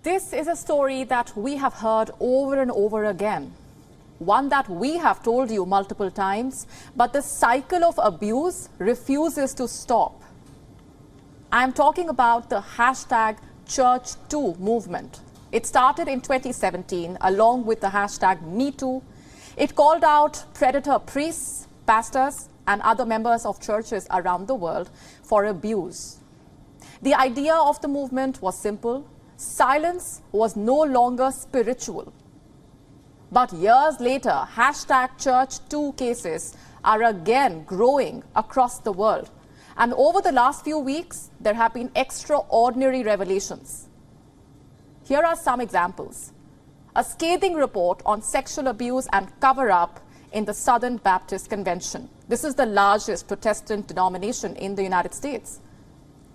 This is a story that we have heard over and over again, one that we have told you multiple times, but the cycle of abuse refuses to stop. I am talking about the hashtag #Church2 movement. It started in 2017 along with the hashtag #MeToo. It called out predator priests, pastors, and other members of churches around the world for abuse. The idea of the movement was simple. Silence was no longer spiritual. But years later, hashtag #Church2 cases are again growing across the world. And over the last few weeks, there have been extraordinary revelations. Here are some examples. A scathing report on sexual abuse and cover-up in the Southern Baptist Convention. This is the largest Protestant denomination in the United States.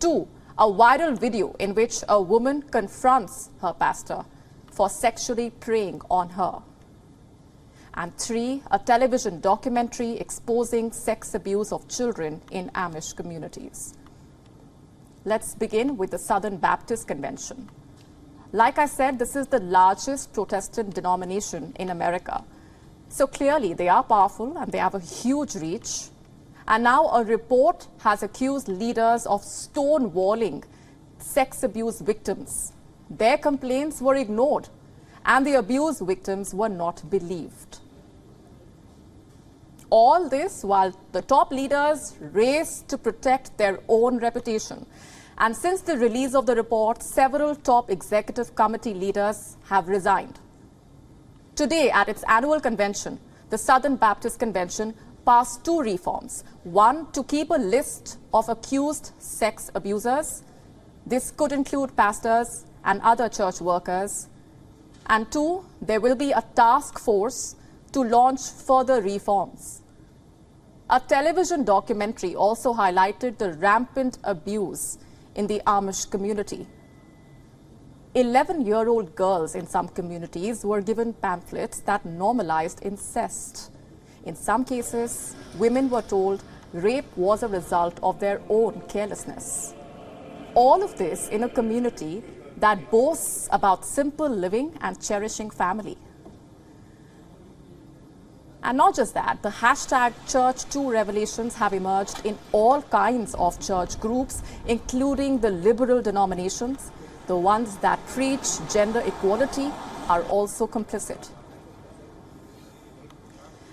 2, a viral video in which a woman confronts her pastor for sexually preying on her. And 3, a television documentary exposing sex abuse of children in Amish communities. Let's begin with the Southern Baptist Convention. Like I said, this is the largest Protestant denomination in America. So clearly they are powerful and they have a huge reach. And now a report has accused leaders of stonewalling sex abuse victims. Their complaints were ignored and the abuse victims were not believed. All this while the top leaders race to protect their own reputation. And since the release of the report, several top executive committee leaders have resigned. Today, at its annual convention, the Southern Baptist Convention passed 2 reforms. 1, to keep a list of accused sex abusers. This could include pastors and other church workers. And 2, there will be a task force to launch further reforms. A television documentary also highlighted the rampant abuse in the Amish community. 11-year-old girls in some communities were given pamphlets that normalized incest. In some cases, women were told rape was a result of their own carelessness. All of this in a community that boasts about simple living and cherishing family. And not just that, the hashtag #Church2 revelations have emerged in all kinds of church groups, including the liberal denominations. The ones that preach gender equality are also complicit.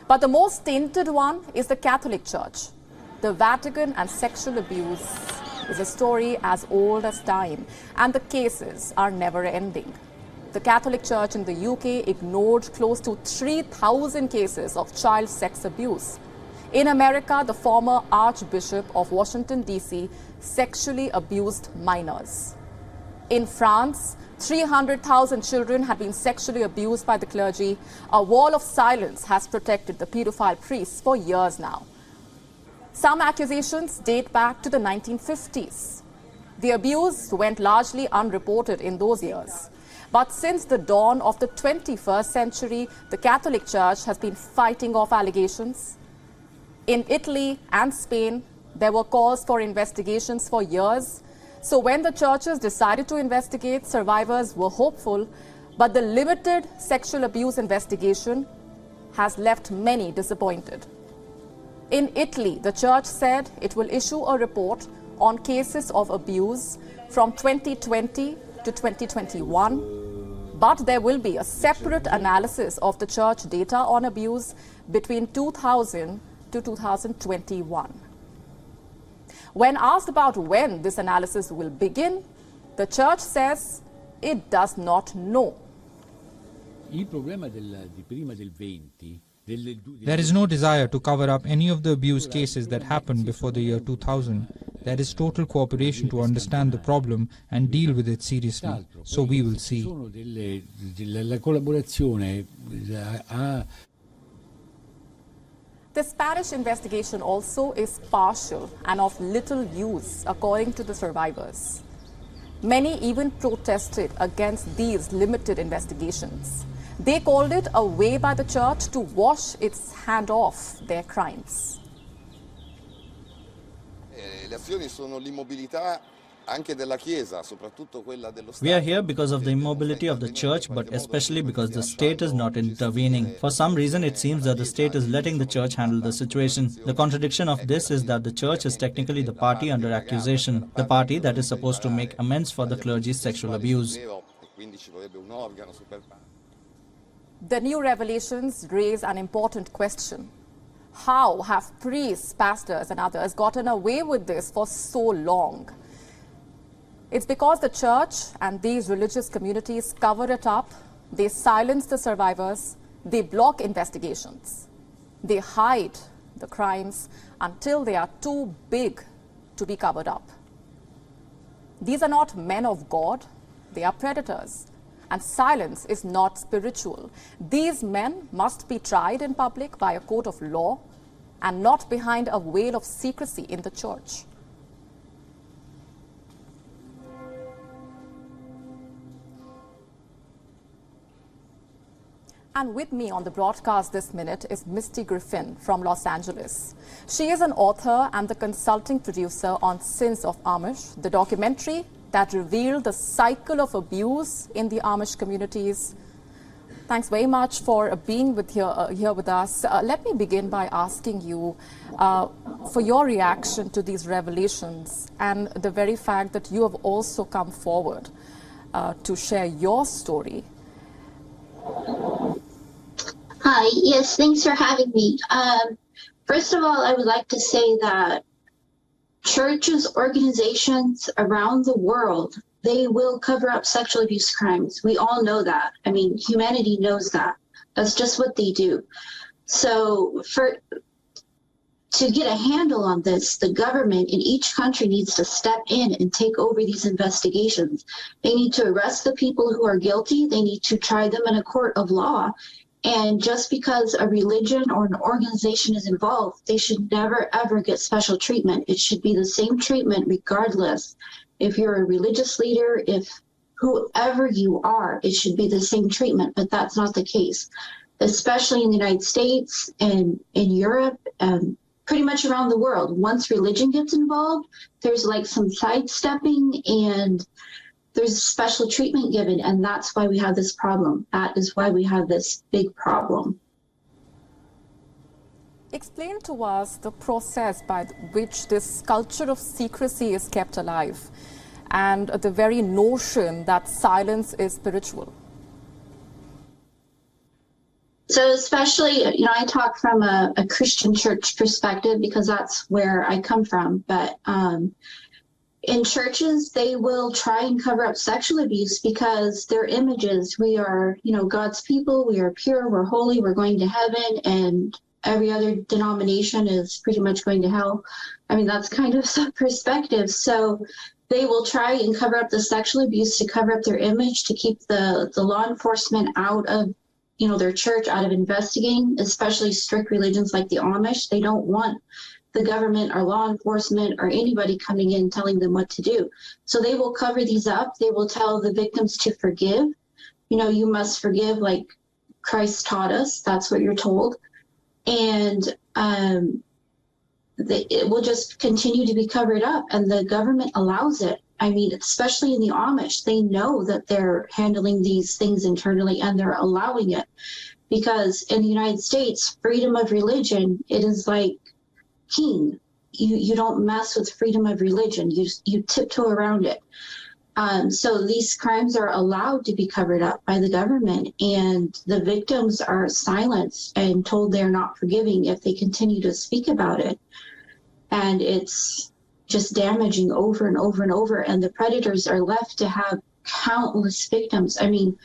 But the most tainted one is the Catholic Church. The Vatican and sexual abuse is a story as old as time, and the cases are never ending. The Catholic Church in the UK ignored close to 3,000 cases of child sex abuse. In America, the former Archbishop of Washington, D.C. sexually abused minors. In France, 300,000 children had been sexually abused by the clergy. A wall of silence has protected the pedophile priests for years now. Some accusations date back to the 1950s. The abuse went largely unreported in those years. But since the dawn of the 21st century, the Catholic Church has been fighting off allegations. In Italy and Spain, there were calls for investigations for years. So when the churches decided to investigate, survivors were hopeful, but the limited sexual abuse investigation has left many disappointed. In Italy, the church said it will issue a report on cases of abuse from 2020 to 2021, but there will be a separate analysis of the church data on abuse between 2000 to 2021. When asked about when this analysis will begin, the church says it does not know. There is no desire to cover up any of the abuse cases that happened before the year 2000. There is total cooperation to understand the problem and deal with it seriously. So we will see. The Spanish investigation also is partial and of little use, according to the survivors. Many even protested against these limited investigations. They called it a way by the church to wash its hand off their crimes. Le azioni sono l'immobilità We are here because of the immobility of the church, but especially because the state is not intervening. For some reason, it seems that the state is letting the church handle the situation. The contradiction of this is that the church is technically the party under accusation, the party that is supposed to make amends for the clergy's sexual abuse. The new revelations raise an important question. How have priests, pastors and others gotten away with this for so long? It's because the church and these religious communities cover it up, they silence the survivors, they block investigations, they hide the crimes until they are too big to be covered up. These are not men of God, they are predators. And silence is not spiritual. These men must be tried in public by a court of law and not behind a veil of secrecy in the church. And with me on the broadcast this minute is Misty Griffin from Los Angeles. She is an author and the consulting producer on Sins of Amish, the documentary that revealed the cycle of abuse in the Amish communities. Thanks very much for being here with us. Let me begin by asking you for your reaction to these revelations and the very fact that you have also come forward to share your story. Hi, yes, thanks for having me. First of all, I would like to say that churches, organizations around the world, they will cover up sexual abuse crimes. We all know that. I mean, humanity knows that. That's just what they do. So to get a handle on this, the government in each country needs to step in and take over these investigations. They need to arrest the people who are guilty. They need to try them in a court of law. And just because a religion or an organization is involved, they should never, ever get special treatment. It should be the same treatment regardless. If you're a religious leader, if whoever you are, it should be the same treatment, but that's not the case, especially in the United States and in Europe and pretty much around the world. Once religion gets involved, there's like some sidestepping and there's special treatment given, and that's why we have this problem. That is why we have this big problem. Explain to us the process by which this culture of secrecy is kept alive and the very notion that silence is spiritual. So especially, I talk from a Christian church perspective because that's where I come from, but in churches, they will try and cover up sexual abuse because their images, we are, God's people, we are pure, we're holy, we're going to heaven, and every other denomination is pretty much going to hell. I mean, that's kind of some perspective. So they will try and cover up the sexual abuse to cover up their image, to keep the law enforcement out of, their church, out of investigating, especially strict religions like the Amish. They don't want the government or law enforcement or anybody coming in telling them what to do. So they will cover these up. They will tell the victims to forgive. You must forgive like Christ taught us. That's what you're told. And it will just continue to be covered up, and the government allows it. I mean, especially in the Amish, they know that they're handling these things internally and they're allowing it, because in the United States, freedom of religion, it is like king. You don't mess with freedom of religion. You tiptoe around it. So these crimes are allowed to be covered up by the government, and the victims are silenced and told they're not forgiving if they continue to speak about it. And it's just damaging over and over and over. And the predators are left to have countless victims. I mean,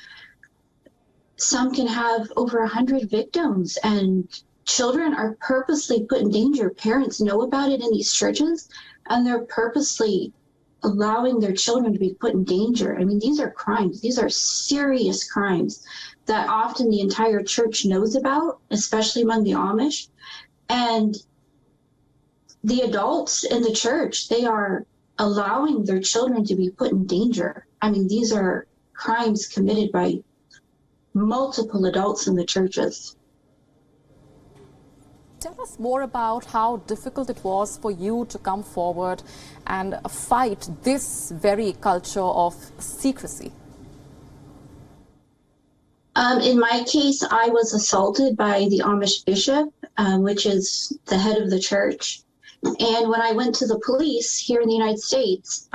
some can have over 100 victims, and children are purposely put in danger. Parents know about it in these churches, and they're purposely allowing their children to be put in danger. I mean, these are crimes. These are serious crimes that often the entire church knows about, especially among the Amish. And the adults in the church, they are allowing their children to be put in danger. I mean, these are crimes committed by multiple adults in the churches. Tell us more about how difficult it was for you to come forward and fight this very culture of secrecy. In my case, I was assaulted by the Amish bishop, which is the head of the church. And when I went to the police here in the United States,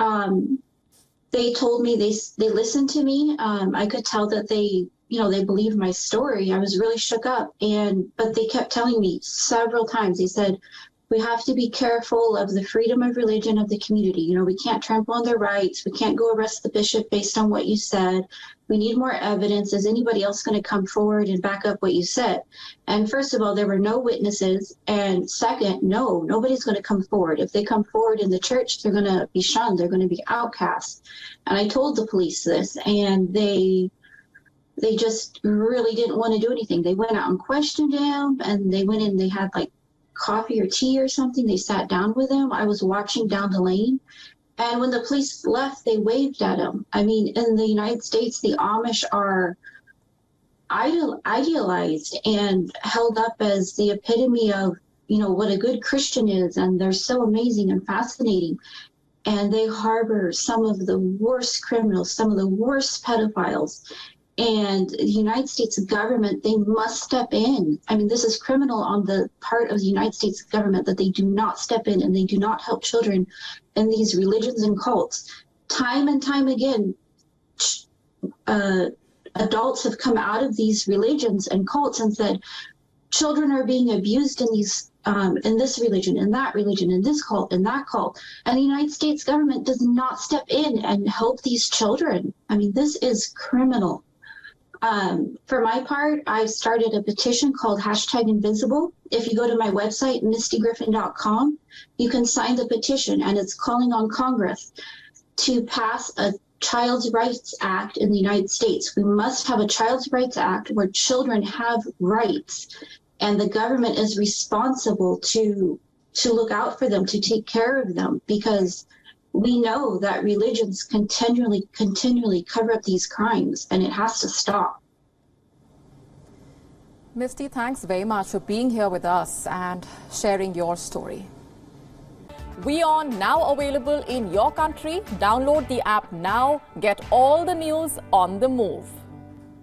they told me they listened to me. I could tell that they believed my story. I was really shook up, but they kept telling me several times. They said, we have to be careful of the freedom of religion of the community. We can't trample on their rights. We can't go arrest the bishop based on what you said. We need more evidence. Is anybody else going to come forward and back up what you said? And first of all, there were no witnesses. And second, nobody's going to come forward. If they come forward in the church, they're going to be shunned. They're going to be outcast. And I told the police this, and they just really didn't want to do anything. They went out and questioned him, and they went in, they had like coffee or tea or something. They sat down with him. I was watching down the lane. And when the police left, they waved at him. I mean, in the United States, the Amish are idealized and held up as the epitome of, what a good Christian is. And they're so amazing and fascinating. And they harbor some of the worst criminals, some of the worst pedophiles. And the United States government, they must step in. I mean, this is criminal on the part of the United States government that they do not step in and they do not help children in these religions and cults. Time and time again, adults have come out of these religions and cults and said, children are being abused in these in this religion, in that religion, in this cult, in that cult. And the United States government does not step in and help these children. I mean, this is criminal. For my part, I started a petition called #Invisible. If you go to my website, mistygriffin.com, you can sign the petition, and it's calling on Congress to pass a Child's Rights Act in the United States. We must have a Child's Rights Act where children have rights, and the government is responsible to look out for them, to take care of them, because we know that religions continually cover up these crimes, and it has to stop. Misty, thanks very much for being here with us and sharing your story. WION now available in your country. Download the app now. Get all the news on the move.